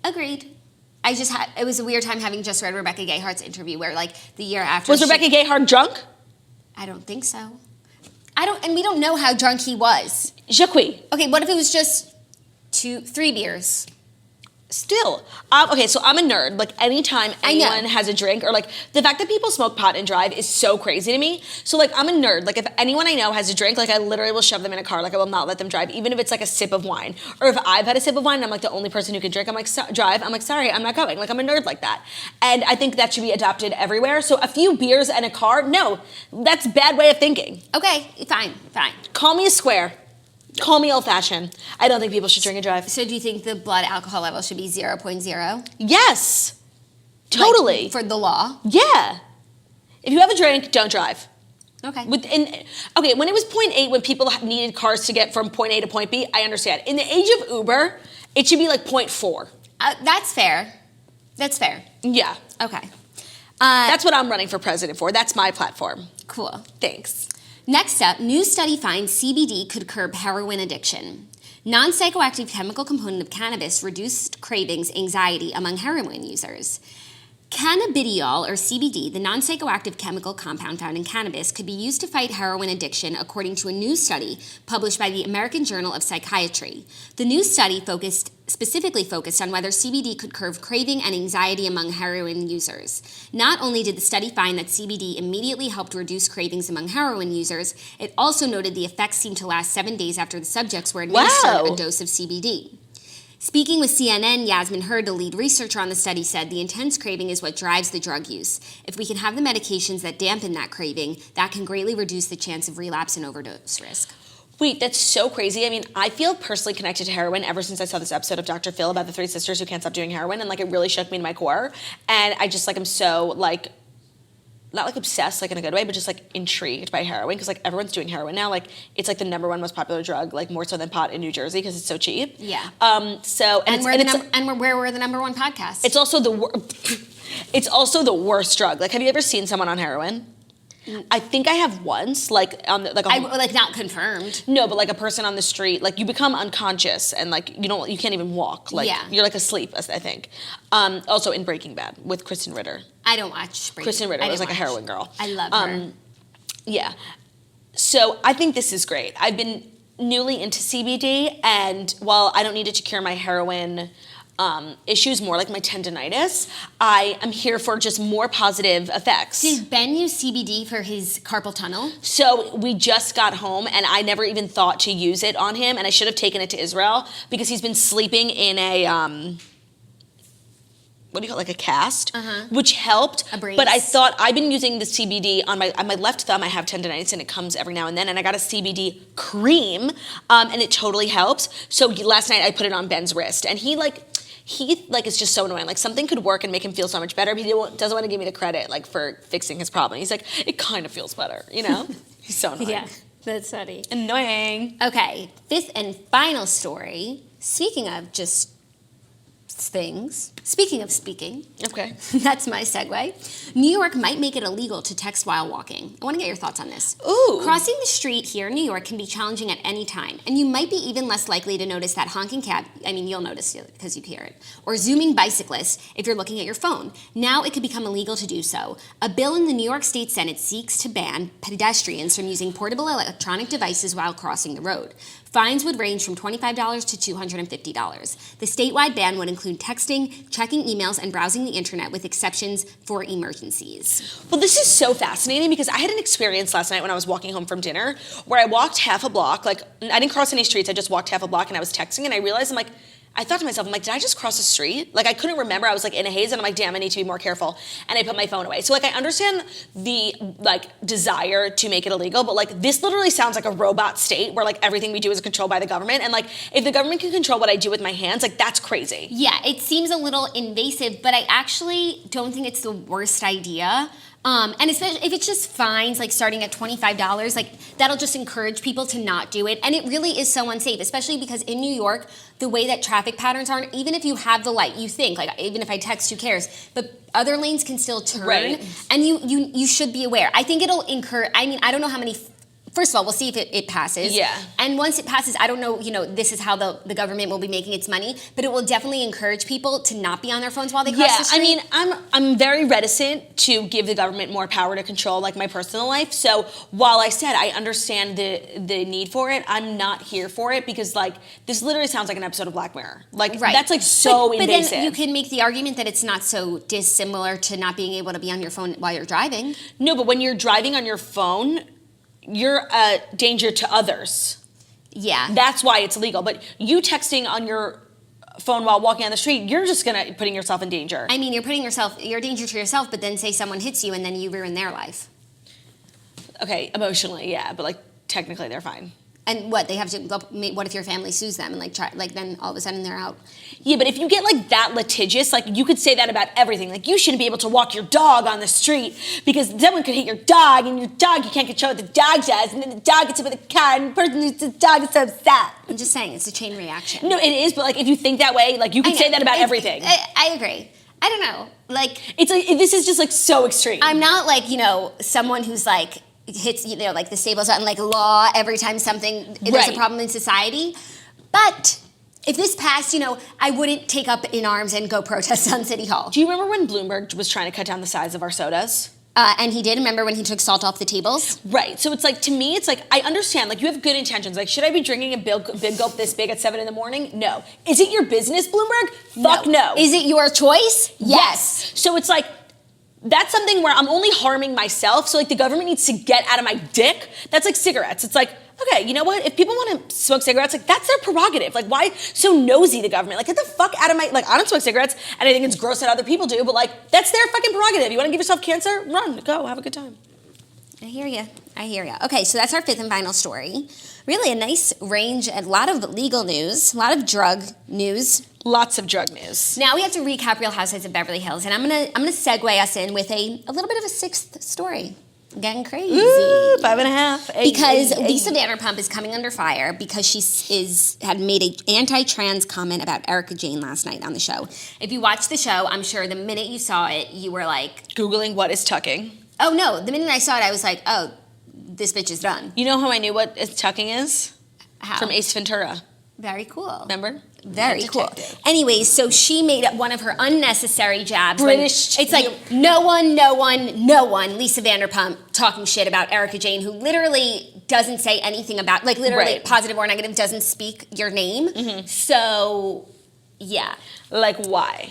Agreed. It was a weird time having just read Rebecca Gayhart's interview where like the year after was Rebecca Gayhart drunk? I don't think so. And we don't know how drunk he was. Jacques. Okay, what if it was just 3 beers? Still. Okay, so I'm a nerd. Like, anytime anyone has a drink, or, like, the fact that people smoke pot and drive is so crazy to me. So, like, I'm a nerd. Like, if anyone I know has a drink, like, I literally will shove them in a car. Like, I will not let them drive, even if it's, like, a sip of wine. Or if I've had a sip of wine and I'm, like, the only person who can drink, I'm like, drive. I'm like, sorry, I'm not going. Like, I'm a nerd like that. And I think that should be adopted everywhere. So, a few beers and a car, no. That's a bad way of thinking. Okay, fine. Call me a square. Call me old-fashioned. I don't think people should drink and drive. So do you think the blood alcohol level should be 0.0? Yes. Totally. Like, for the law? Yeah. If you have a drink, don't drive. Okay. When it was 0.8, when people needed cars to get from point A to point B, I understand. In the age of Uber, it should be like 0.4. That's fair. Yeah. Okay. That's what I'm running for president for. That's my platform. Cool. Thanks. Next up, new study finds CBD could curb heroin addiction. Non-psychoactive chemical component of cannabis reduced cravings, anxiety among heroin users. Cannabidiol, or CBD, the non-psychoactive chemical compound found in cannabis, could be used to fight heroin addiction, according to a new study published by the American Journal of Psychiatry. The new study specifically focused on whether CBD could curb craving and anxiety among heroin users. Not only did the study find that CBD immediately helped reduce cravings among heroin users, it also noted the effects seemed to last 7 days after the subjects were administered a dose of CBD. Speaking with CNN, Yasmin Hurd, the lead researcher on the study, said the intense craving is what drives the drug use. If we can have the medications that dampen that craving, that can greatly reduce the chance of relapse and overdose risk. Wait, that's so crazy. I mean, I feel personally connected to heroin ever since I saw this episode of Dr. Phil about the 3 sisters who can't stop doing heroin, and like it really shook me to my core. And I just like am so like, not like obsessed like in a good way, but just like intrigued by heroin because like everyone's doing heroin now. Like it's like the #1 most popular drug, like more so than pot in New Jersey because it's so cheap. Yeah. Where we're the #1 podcast. It's also the worst drug. Like, have you ever seen someone on heroin? I think I have once, like on the, like not confirmed. No, but like a person on the street, like you become unconscious and like you can't even walk. Like you're like asleep, I think. Also in Breaking Bad with Kristen Ritter. I don't watch Breaking Bad. Kristen Ritter was like a heroin girl. I love her. Yeah. So I think this is great. I've been newly into CBD, and while I don't need it to cure my heroin issues, more like my tendinitis, I am here for just more positive effects. Did Ben use CBD for his carpal tunnel? So we just got home, and I never even thought to use it on him, and I should have taken it to Israel because he's been sleeping in a what do you call it, like a cast, which helped. A brace. But I thought, I've been using the CBD on my left thumb. I have tendonitis and it comes every now and then. And I got a CBD cream and it totally helps. So last night I put it on Ben's wrist and he is just so annoying. Like something could work and make him feel so much better, but he doesn't want to give me the credit like for fixing his problem. He's like, it kind of feels better, you know? He's so annoying. Yeah, that's funny. Annoying. Okay, fifth and final story. Speaking of just things. Speaking of speaking. Okay. That's my segue. New York might make it illegal to text while walking. I want to get your thoughts on this. Ooh. Crossing the street here in New York can be challenging at any time, and you might be even less likely to notice that honking cab. I mean, you'll notice it because you hear it. Or zooming bicyclist if you're looking at your phone. Now it could become illegal to do so. A bill in the New York State Senate seeks to ban pedestrians from using portable electronic devices while crossing the road. Fines would range from $25 to $250. The statewide ban would include texting, checking emails, and browsing the internet with exceptions for emergencies. Well, this is so fascinating because I had an experience last night when I was walking home from dinner where I walked half a block. Like, I didn't cross any streets. I just walked half a block and I was texting and I realized, I thought to myself, did I just cross the street? Like, I couldn't remember. I was like in a haze and I'm like, damn, I need to be more careful. And I put my phone away. So like, I understand the desire to make it illegal, but this literally sounds like a robot state where everything we do is controlled by the government. And if the government can control what I do with my hands, that's crazy. Yeah, it seems a little invasive, but I actually don't think it's the worst idea. And especially if it's just fines, starting at $25, that'll just encourage people to not do it. And it really is so unsafe, especially because in New York, the way that traffic patterns are, even if you have the light, you think, even if I text, who cares? But other lanes can still turn. Right. And you should be aware. I think it'll I don't know how many. First of all, we'll see if it passes. Yeah. And once it passes, I don't know, this is how the government will be making its money, but it will definitely encourage people to not be on their phones while they cross the street. I'm very reticent to give the government more power to control my personal life. So while I said I understand the need for it, I'm not here for it because this literally sounds like an episode of Black Mirror. Right. That's so invasive. But then you can make the argument that it's not so dissimilar to not being able to be on your phone while you're driving. No, but when you're driving on your phone, you're a danger to others. Yeah. That's why it's illegal. But you texting on your phone while walking on the street, you're just putting yourself in danger. I mean, you're a danger to yourself, but then say someone hits you and then you ruin their life. Okay, emotionally, yeah, but technically they're fine. And what, they have to, what if your family sues them and then all of a sudden they're out? Yeah, but if you get that litigious, you could say that about everything. You shouldn't be able to walk your dog on the street because someone could hit your dog and your dog, you can't control what the dog does. And then the dog gets hit with a car and the person who's the dog is so upset. I'm just saying, it's a chain reaction. No, it is, but if you think that way, you could say that about everything. I agree. I don't know. It's this is just so extreme. I'm not someone who's hits the Staples on law every time there's a problem in society, but if this passed, I wouldn't take up in arms and go protest on City Hall. Do you remember when Bloomberg was trying to cut down the size of our sodas? And he did. Remember when he took salt off the tables? Right. So it's to me, it's I understand. You have good intentions. Should I be drinking a big gulp this big at 7 a.m? No. Is it your business, Bloomberg? Fuck no. Is it your choice? Yes. So it's that's something where I'm only harming myself. So the government needs to get out of my dick. That's like cigarettes. It's okay, you know what? If people want to smoke cigarettes, that's their prerogative. Why so nosy, the government? Get the fuck out of my, I don't smoke cigarettes, and I think it's gross that other people do, but that's their fucking prerogative. You want to give yourself cancer? Run, go, have a good time. I hear you. Okay, so that's our fifth and final story. Really a nice range, a lot of legal news, a lot of drug news. Lots of drug news. Now we have to recap Real Housewives of Beverly Hills, and I'm gonna segue us in with a little bit of a sixth story. Getting crazy. Ooh, 5.5. Because Lisa Vanderpump is coming under fire because she had made an anti-trans comment about Erika Jayne last night on the show. If you watched the show, I'm sure the minute you saw it, you were Googling what is tucking. Oh no, the minute I saw it, I was oh, this bitch is done. You know how I knew what tucking is? How? From Ace Ventura. Very cool. Remember? Very cool. Anyways, so she made one of her unnecessary jabs. British. It's no one, Lisa Vanderpump talking shit about Erika Jayne, who literally doesn't say anything about, literally right. Positive or negative, doesn't speak your name. Mm-hmm. So, yeah. Why?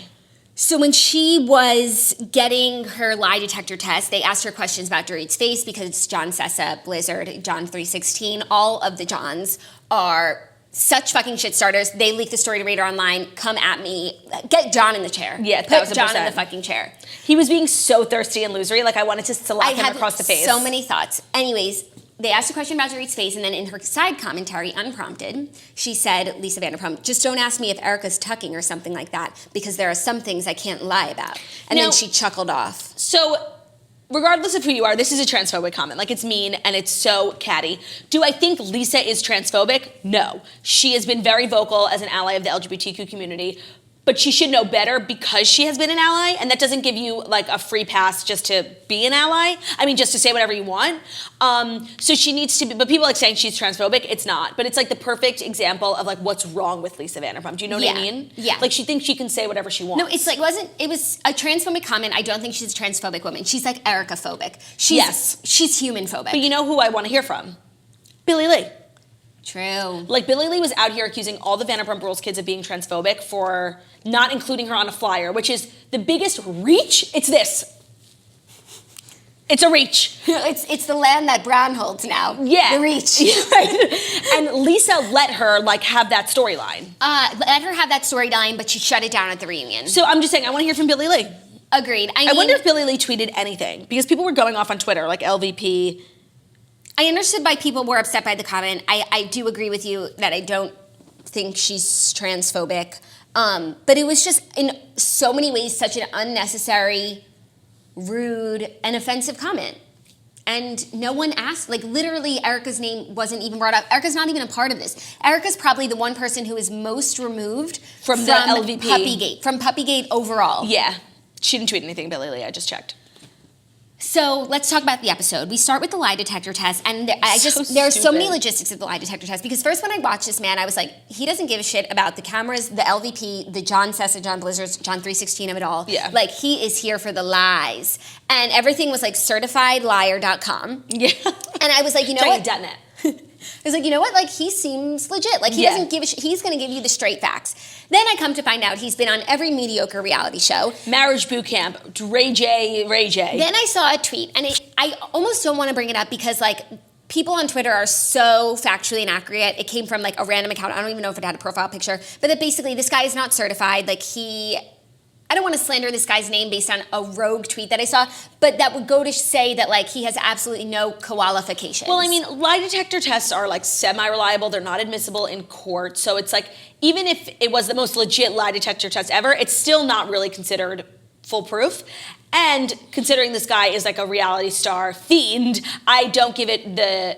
So when she was getting her lie detector test, they asked her questions about Dorit's face because John Sessa, Blizzard, John 316, all of the Johns are such fucking shit starters. They leak the story to Radar Online. Come at me. Get John in the chair. Yeah, put John in the fucking chair. He was being so thirsty and losery. Like, I wanted to slap him across the face. So many thoughts. Anyways, they asked a question about Dorit's face, and then in her side commentary, unprompted, she said, Lisa Vanderpump, just don't ask me if Erica's tucking or something like that, because there are some things I can't lie about. And then she chuckled off. So, regardless of who you are, this is a transphobic comment. Like, it's mean and it's so catty. Do I think Lisa is transphobic? No. She has been very vocal as an ally of the LGBTQ community, but she should know better because she has been an ally, and that doesn't give you like a free pass just to be an ally. I mean, just to say whatever you want. So she needs to be, but people like saying she's transphobic, it's not. But it's like the perfect example of like what's wrong with Lisa Vanderpump. Do you know what I mean? Yeah. Like she thinks she can say whatever she wants. No, it's like, it was a transphobic comment. I don't think she's a transphobic woman. She's like Erica-phobic. She's human-phobic. But you know who I want to hear from? Billie Lee. True. Like, Billie Lee was out here accusing all the Vanderpump Rules kids of being transphobic for not including her on a flyer, which is the biggest reach. It's this. It's a reach. It's the land that Brown holds now. Yeah. The reach. Yeah, right. And Lisa let her, like, have that storyline. Let her have that storyline, but she shut it down at the reunion. So I'm just saying, I want to hear from Billie Lee. Agreed. I wonder if Billie Lee tweeted anything, because people were going off on Twitter, like LVP. I understood why people were upset by the comment. I do agree with you that I don't think she's transphobic. But it was just in so many ways such an unnecessary, rude, and offensive comment. And no one asked, like literally Erica's name wasn't even brought up. Erica's not even a part of this. Erica's probably the one person who is most removed from the LVP. Puppygate, from Puppygate overall. Yeah. She didn't tweet anything, Billie Lee, I just checked. So let's talk about the episode. We start with the lie detector test, and there are so many logistics of the lie detector test. Because first, when I watched this man, I was like, he doesn't give a shit about the cameras, the LVP, the John Sessa, John Blizzards, John 316 of it all. Yeah. Like, he is here for the lies, and everything was like certifiedliar.com. Yeah. And I was like, you know what? .net. I was like, you know what? Like, he seems legit. Like, he doesn't give a shit. He's going to give you the straight facts. Then I come to find out he's been on every mediocre reality show. Marriage Boot Camp, Ray J. Then I saw a tweet, and I almost don't want to bring it up because, like, people on Twitter are so factually inaccurate. It came from, like, a random account. I don't even know if it had a profile picture. But that basically this guy is not certified. Like, I don't want to slander this guy's name based on a rogue tweet that I saw, but that would go to say that, like, he has absolutely no qualifications. Well, I mean, lie detector tests are, like, semi-reliable. They're not admissible in court. So it's, like, even if it was the most legit lie detector test ever, it's still not really considered foolproof. And considering this guy is, like, a reality star fiend, I don't give it the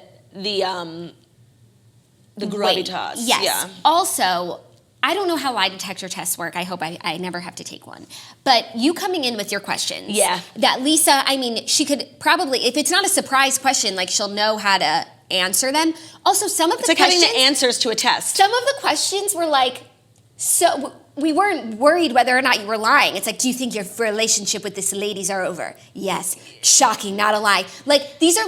gravitas. Yes. Yeah. Also, I don't know how lie detector tests work. I hope I never have to take one. But you coming in with your questions. Yeah. That Lisa, I mean, she could probably, if it's not a surprise question, like she'll know how to answer them. Also, some of the questions. It's like having the answers to a test. Some of the questions were like, so we weren't worried whether or not you were lying. It's like, do you think your relationship with this ladies are over? Yes. Shocking, not a lie. Like, these are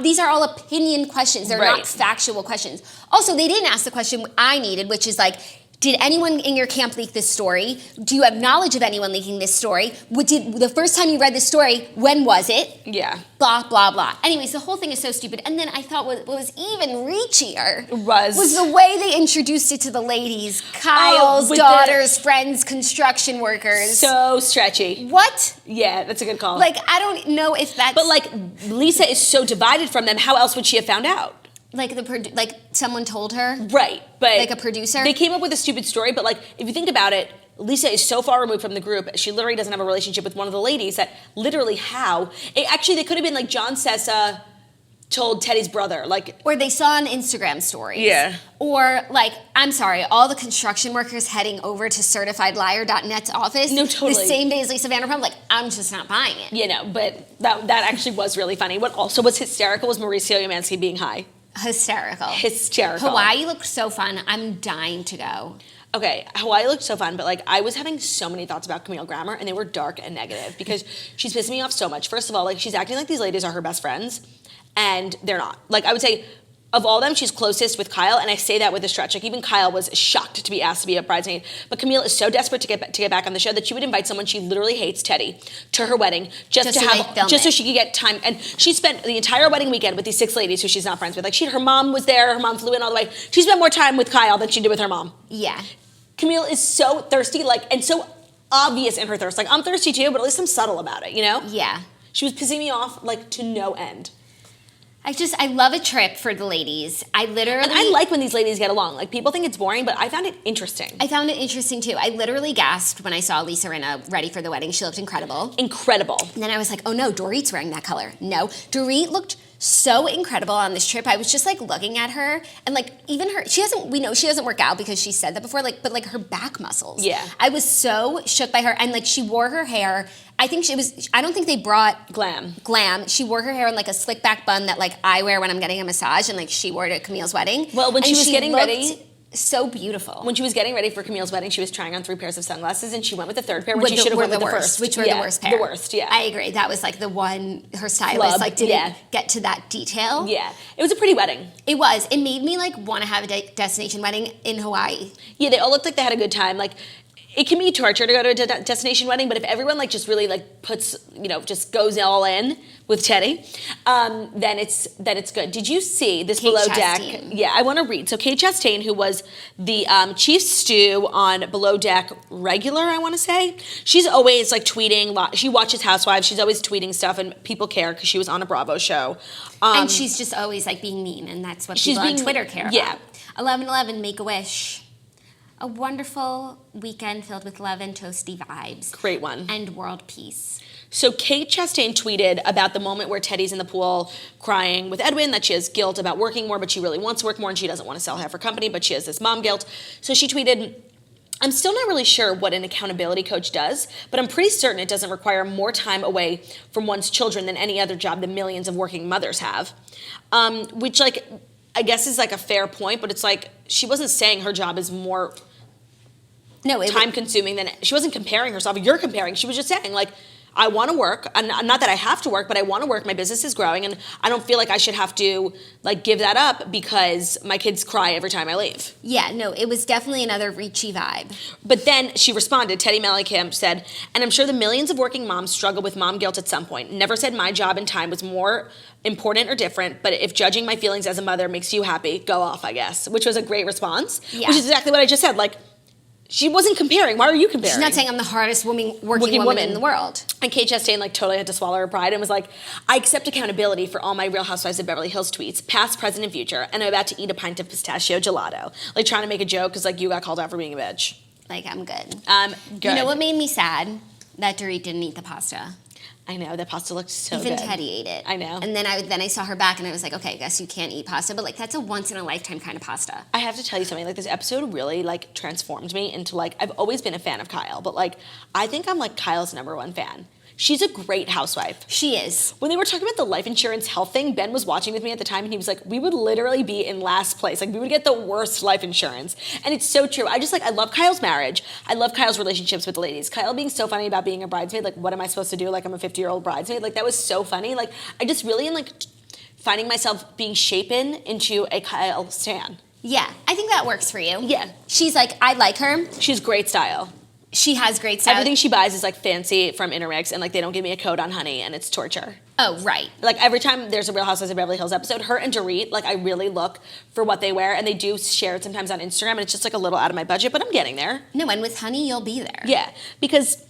these are all opinion questions. They're not factual questions. Also, they didn't ask the question I needed, which is like, did anyone in your camp leak this story? Do you have knowledge of anyone leaking this story? The first time you read this story, when was it? Yeah. Blah, blah, blah. Anyways, the whole thing is so stupid. And then I thought what was even reachier was the way they introduced it to the ladies. Kyle's daughter's friends, construction workers. So stretchy. What? Yeah, that's a good call. Like, I don't know if that's... But, like, Lisa is so divided from them. How else would she have found out? Like someone told her? Right, but... Like a producer? They came up with a stupid story, but, like, if you think about it, Lisa is so far removed from the group, she literally doesn't have a relationship with one of the ladies that literally how... Actually, they could have been, like, John Sessa told Teddy's brother, like... Or they saw an Instagram story. Yeah. Or, like, I'm sorry, all the construction workers heading over to certifiedliar.net's office... No, totally. The same day as Lisa Vanderpump, like, I'm just not buying it. You know, but that actually was really funny. What also was hysterical was Mauricio Umansky being high. Hysterical. Hawaii looked so fun. I'm dying to go. Okay, Hawaii looked so fun, but like I was having so many thoughts about Camille Grammer, and they were dark and negative because she's pissing me off so much. First of all, like she's acting like these ladies are her best friends, and they're not. Like I would say, of all them, she's closest with Kyle, and I say that with a stretch. Like, even Kyle was shocked to be asked to be a bridesmaid. But Camille is so desperate to get back on the show that she would invite someone she literally hates, Teddy, to her wedding just so she could get time. And she spent the entire wedding weekend with these 6 ladies who she's not friends with. Like, her mom was there. Her mom flew in all the way. She spent more time with Kyle than she did with her mom. Yeah. Camille is so thirsty, and so obvious in her thirst. Like, I'm thirsty too, but at least I'm subtle about it, you know? Yeah. She was pissing me off, to no end. I love a trip for the ladies. And I like when these ladies get along. Like, people think it's boring, but I found it interesting. I found it interesting too. I literally gasped when I saw Lisa Rinna ready for the wedding. She looked incredible. Incredible. And then I was like, oh no, Dorit's wearing that color. No, Dorit looked so incredible on this trip. I was just looking at her and even her, we know she doesn't work out because she said that before, but her back muscles. Yeah. I was so shook by her, and she wore her hair. I don't think they brought glam. She wore her hair in a slick back bun that I wear when I'm getting a massage, and she wore it at Camille's wedding. Well, when she was getting ready, so beautiful. When she was getting ready for Camille's wedding, she was trying on 3 pairs of sunglasses, and she went with the third pair when she should have went with the first. Which were the worst pair. The worst, yeah. I agree. That was the one her stylist didn't get to that detail. Yeah. It was a pretty wedding. It was. It made me want to have a destination wedding in Hawaii. Yeah, they all looked like they had a good time. It can be torture to go to a destination wedding, but if everyone just really puts, just goes all in with Teddy, then it's good. Did you see this Kate Below Chastain. Deck? Yeah, I want to read. So Kate Chastain, who was the chief stew on Below Deck regular, I want to say, she's always tweeting. She watches Housewives. She's always tweeting stuff, and people care because she was on a Bravo show. And she's just always being mean, and that's what people on Twitter care about. Yeah. 11/11, make a wish. A wonderful weekend filled with love and toasty vibes. Great one. And world peace. So Kate Chastain tweeted about the moment where Teddy's in the pool crying with Edwin, that she has guilt about working more, but she really wants to work more, and she doesn't want to sell half her company, but she has this mom guilt. So she tweeted, I'm still not really sure what an accountability coach does, but I'm pretty certain it doesn't require more time away from one's children than any other job that millions of working mothers have. Which, I guess is a fair point, but it's she wasn't saying her job is more time consuming than, she wasn't comparing herself. You're comparing. She was just saying I want to work, and not that I have to work, but I want to work. My business is growing, and I don't feel like I should have to give that up because my kids cry every time I leave. Yeah, no, it was definitely another reachy vibe. But then she responded, Teddy Mellencamp said, and I'm sure the millions of working moms struggle with mom guilt at some point. Never said my job and time was more important or different, but if judging my feelings as a mother makes you happy, go off, I guess. Which was a great response, which is exactly what I just said. She wasn't comparing. Why are you comparing? She's not saying I'm the hardest working woman in the world. And Kate Chastain totally had to swallow her pride and was I accept accountability for all my Real Housewives of Beverly Hills tweets, past, present, and future, and I'm about to eat a pint of pistachio gelato. Trying to make a joke because you got called out for being a bitch. I'm good. Good. You know what made me sad? That Dorit didn't eat the pasta. I know, that pasta looked so good. Even Teddy ate it. I know. And then I saw her back and I was okay, I guess you can't eat pasta, but that's a once in a lifetime kind of pasta. I have to tell you something, this episode really transformed me into I've always been a fan of Kyle, but I think I'm Kyle's #1 fan. She's a great housewife. She is. When they were talking about the life insurance health thing, Ben was watching with me at the time, and he was we would literally be in last place. We would get the worst life insurance. And it's so true. I just, I love Kyle's marriage. I love Kyle's relationships with the ladies. Kyle being so funny about being a bridesmaid. What am I supposed to do? I'm a 50-year-old bridesmaid. That was so funny. I just really am, finding myself being shapen into a Kyle stan. Yeah, I think that works for you. Yeah. She's I like her. She's great style. She has great style. Everything she buys is fancy from Intermix, and they don't give me a code on honey, and it's torture. Oh, right. Every time there's a Real Housewives of Beverly Hills episode, her and Dorit, I really look for what they wear, and they do share it sometimes on Instagram, and it's just a little out of my budget, but I'm getting there. No, and with honey, you'll be there. Yeah, because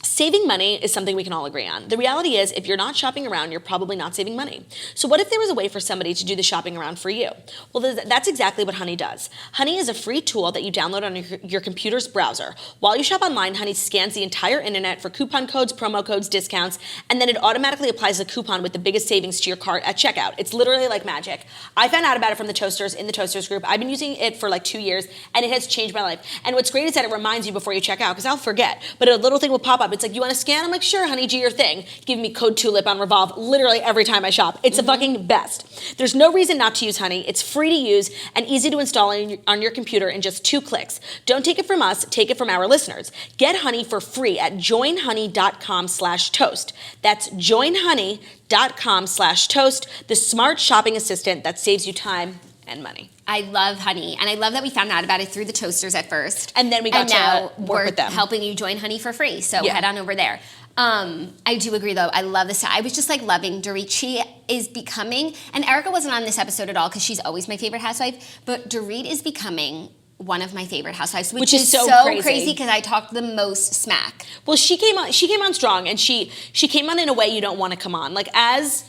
saving money is something we can all agree on. The reality is, if you're not shopping around, you're probably not saving money. So what if there was a way for somebody to do the shopping around for you? Well, that's exactly what Honey does. Honey is a free tool that you download on your computer's browser. While you shop online, Honey scans the entire internet for coupon codes, promo codes, discounts, and then it automatically applies a coupon with the biggest savings to your cart at checkout. It's literally like magic. I found out about it from the Toasters in the Toasters group. I've been using it for 2 years, and it has changed my life. And what's great is that it reminds you before you check out, because I'll forget. But a little thing will pop up. It's like, you want to scan? I'm like, sure, honey, do your thing. Give me code TULIP on Revolve literally every time I shop. It's the fucking best. There's no reason not to use Honey. It's free to use and easy to install on your computer in just 2 clicks. Don't take it from us, take it from our listeners. Get Honey for free at joinhoney.com/toast. That's joinhoney.com/toast, the smart shopping assistant that saves you time and money. I love Honey, and I love that we found out about it through the toasters at first. And then we got to work with them. Helping you join Honey for free, so head on over there. I do agree, though. I love this. I was just like loving Dorit. She is becoming, and Erica wasn't on this episode at all because she's always my favorite housewife, but Dorit is becoming one of my favorite housewives, which is so crazy because I talk the most smack. Well, she came on strong, and she came on in a way you don't want to come on, like as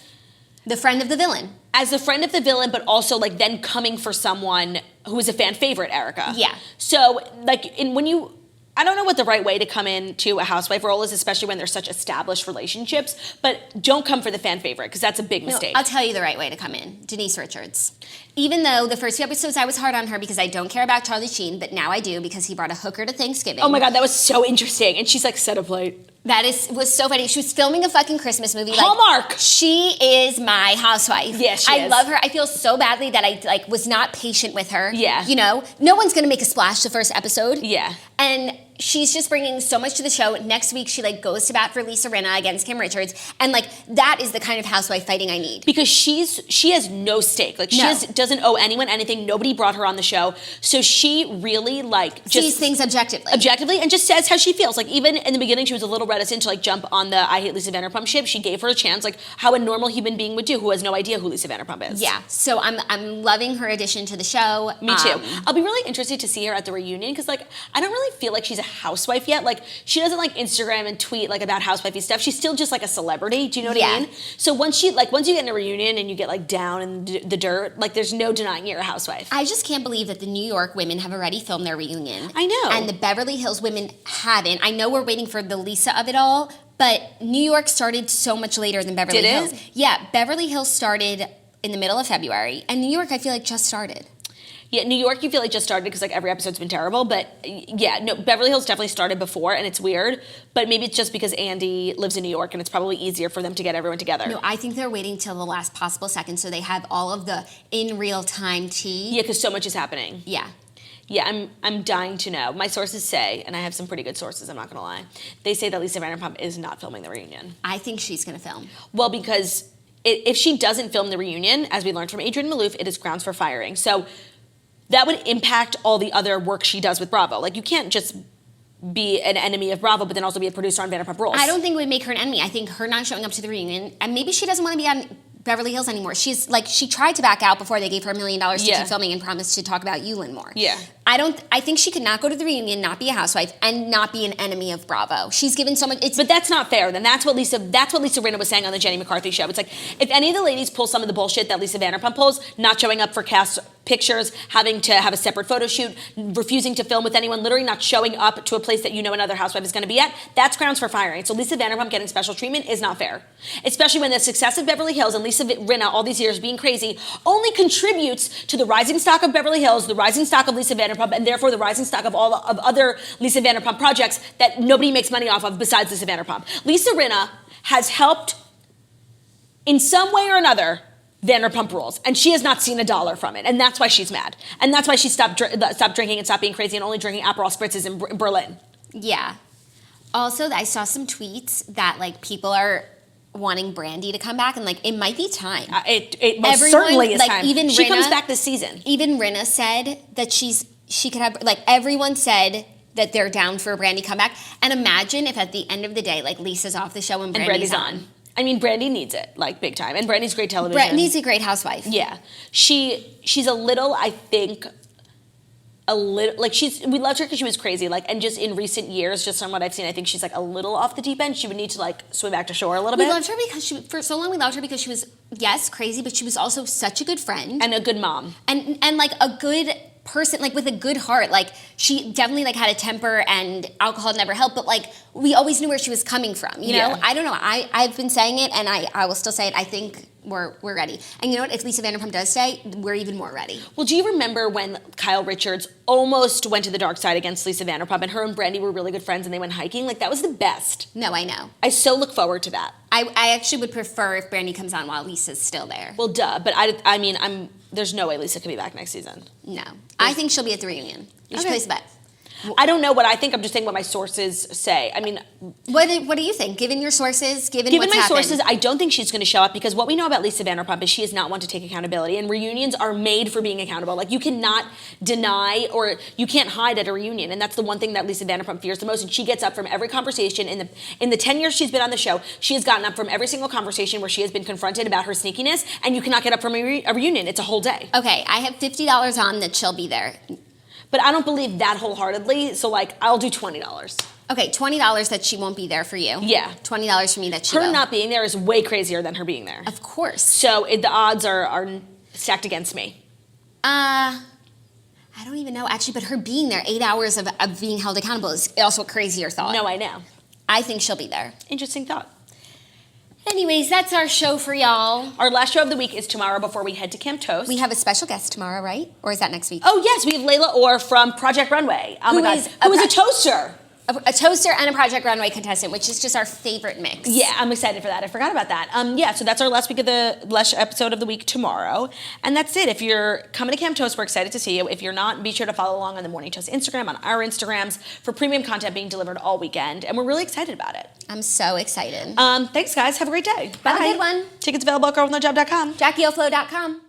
the friend of the villain. As the friend of the villain, but also like then coming for someone who is a fan favorite, Erica. Yeah. So like I don't know what the right way to come into a housewife role is, especially when there's such established relationships, but don't come for the fan favorite because that's a big mistake. I'll tell you the right way to come in. Denise Richards. Even though the first few episodes I was hard on her because I don't care about Charlie Sheen, but now I do because he brought a hooker to Thanksgiving. Oh my God, that was so interesting. And she's like, set a plate. That was so funny. She was filming a fucking Christmas movie. Hallmark. She is my housewife. Yeah, she is. I love her. I feel so badly that I was not patient with her. Yeah. You know, no one's gonna make a splash the first episode. Yeah. And she's just bringing so much to the show. Next week, she goes to bat for Lisa Rinna against Kim Richards, and that is the kind of housewife fighting I need. Because she has no stake. Doesn't owe anyone anything. Nobody brought her on the show, so she really just sees things objectively, and just says how she feels. Like even in the beginning, she was a little reticent to jump on the I Hate Lisa Vanderpump ship. She gave her a chance, like how a normal human being would do, who has no idea who Lisa Vanderpump is. Yeah. So I'm loving her addition to the show. Me too. I'll be really interested to see her at the reunion because I don't really feel like she's a housewife yet. Like she doesn't Instagram and tweet about housewifey stuff. She's still just a celebrity. Do you know what I mean? So once you get in a reunion and you get down in the dirt, there's no denying you're a housewife. I just can't believe that the New York women have already filmed their reunion. I know. And the Beverly Hills women haven't. I know we're waiting for the Lisa of it all, but New York started so much later than Beverly Hills. Yeah, Beverly Hills started in the middle of February, and New York I feel just started. Yeah, New York you feel just started because every episode's been terrible, but yeah, no, Beverly Hills definitely started before, and it's weird, but maybe it's just because Andy lives in New York and it's probably easier for them to get everyone together. No, I think they're waiting till the last possible second so they have all of the in real time tea. Yeah, because so much is happening. Yeah. Yeah, I'm dying to know. My sources say, and I have some pretty good sources, I'm not gonna lie, they say that Lisa Vanderpump is not filming the reunion. I think she's gonna film. Well, because if she doesn't film the reunion, as we learned from Adrienne Maloof, it is grounds for firing. So that would impact all the other work she does with Bravo. You can't just be an enemy of Bravo, but then also be a producer on Vanderpump Rules. I don't think it would make her an enemy. I think her not showing up to the reunion, and maybe she doesn't want to be on Beverly Hills anymore. She's she tried to back out before they gave her $1 million to keep filming and promised to talk about Yulin more. Yeah. I think she could not go to the reunion, not be a housewife, and not be an enemy of Bravo. She's given so much. But that's not fair. Then that's what Lisa Rinna was saying on the Jenny McCarthy show. It's if any of the ladies pull some of the bullshit that Lisa Vanderpump pulls, not showing up for cast pictures, having to have a separate photo shoot, refusing to film with anyone, literally not showing up to a place that another housewife is going to be at, that's grounds for firing. So Lisa Vanderpump getting special treatment is not fair. Especially when the success of Beverly Hills and Lisa Rinna all these years being crazy only contributes to the rising stock of Beverly Hills, the rising stock of Lisa Vanderpump, and therefore the rising stock of all of other Lisa Vanderpump projects that nobody makes money off of besides Lisa Vanderpump. Lisa Rinna has helped in some way or another Vanderpump Rules, and she has not seen $1 from it, and that's why she's mad, and that's why she stopped drinking and stopped being crazy and only drinking Aperol spritzes in Berlin. Yeah. Also, I saw some tweets that people are wanting Brandy to come back, and it might be time. It most certainly is time. Even she Rinna, comes back this season. Even Rinna said that she could have everyone said that they're down for a Brandy comeback, and imagine if at the end of the day Lisa's off the show and Brandy's on. I mean, Brandy needs it, big time. And Brandy's great television. Brandy's a great housewife. Yeah. She's a little, I think, we loved her because she was crazy. And just in recent years, just from what I've seen, I think she's a little off the deep end. She would need to swim back to shore a little bit. We loved her because for so long we loved her because she was, yes, crazy, but she was also such a good friend. And a good mom. And a good person, like with a good heart. Like she definitely like had a temper and alcohol never helped, but like we always knew where she was coming from, you know? Yeah. I don't know. I've been saying it and I will still say it. I think we're ready. And you know what? If Lisa Vanderpump does stay, we're even more ready. Well, do you remember when Kyle Richards almost went to the dark side against Lisa Vanderpump and her and Brandy were really good friends and they went hiking? Like that was the best. No, I know. I so look forward to that. I actually would prefer if Brandy comes on while Lisa's still there. Well, duh, but I mean, there's no way Lisa can be back next season. No. I think she'll be at the reunion. You should place a bet. I don't know what I think. I'm just saying what my sources say. I mean, what do you think? Given your sources, given my what's happened? sources, I don't think she's going to show up because what we know about Lisa Vanderpump is she is not one to take accountability, and reunions are made for being accountable. Like you cannot deny or you can't hide at a reunion, and that's the one thing that Lisa Vanderpump fears the most. And she gets up from every conversation in the 10 years she's been on the show. She has gotten up from every single conversation where she has been confronted about her sneakiness, and you cannot get up from a reunion. It's a whole day. Okay, I have $50 on that she'll be there. But I don't believe that wholeheartedly, so like I'll do $20. Okay, $20 that she won't be there for you. Yeah. $20 for me that she Her will. not being there is way crazier than her being there. Of course. So the odds are stacked against me. I don't even know actually, but her being there 8 hours of being held accountable is also a crazier thought. No, I know. I think she'll be there. Interesting thought. Anyways, that's our show for y'all. Our last show of the week is tomorrow before we head to Camp Toast. We have a special guest tomorrow, right? Or is that next week? Oh, yes, we have Layla Orr from Project Runway. Oh, Who my is God. Who is a toaster. A toaster and a Project Runway contestant, which is just our favorite mix. Yeah, I'm excited for that. I forgot about that. Yeah, so that's our last episode of the week tomorrow. And that's it. If you're coming to Camp Toast, we're excited to see you. If you're not, be sure to follow along on the Morning Toast Instagram, on our Instagrams, for premium content being delivered all weekend. And we're really excited about it. I'm so excited. Thanks, guys. Have a great day. Bye. Have a good one. Tickets available at girlwithnojob.com. JackieOflo.com.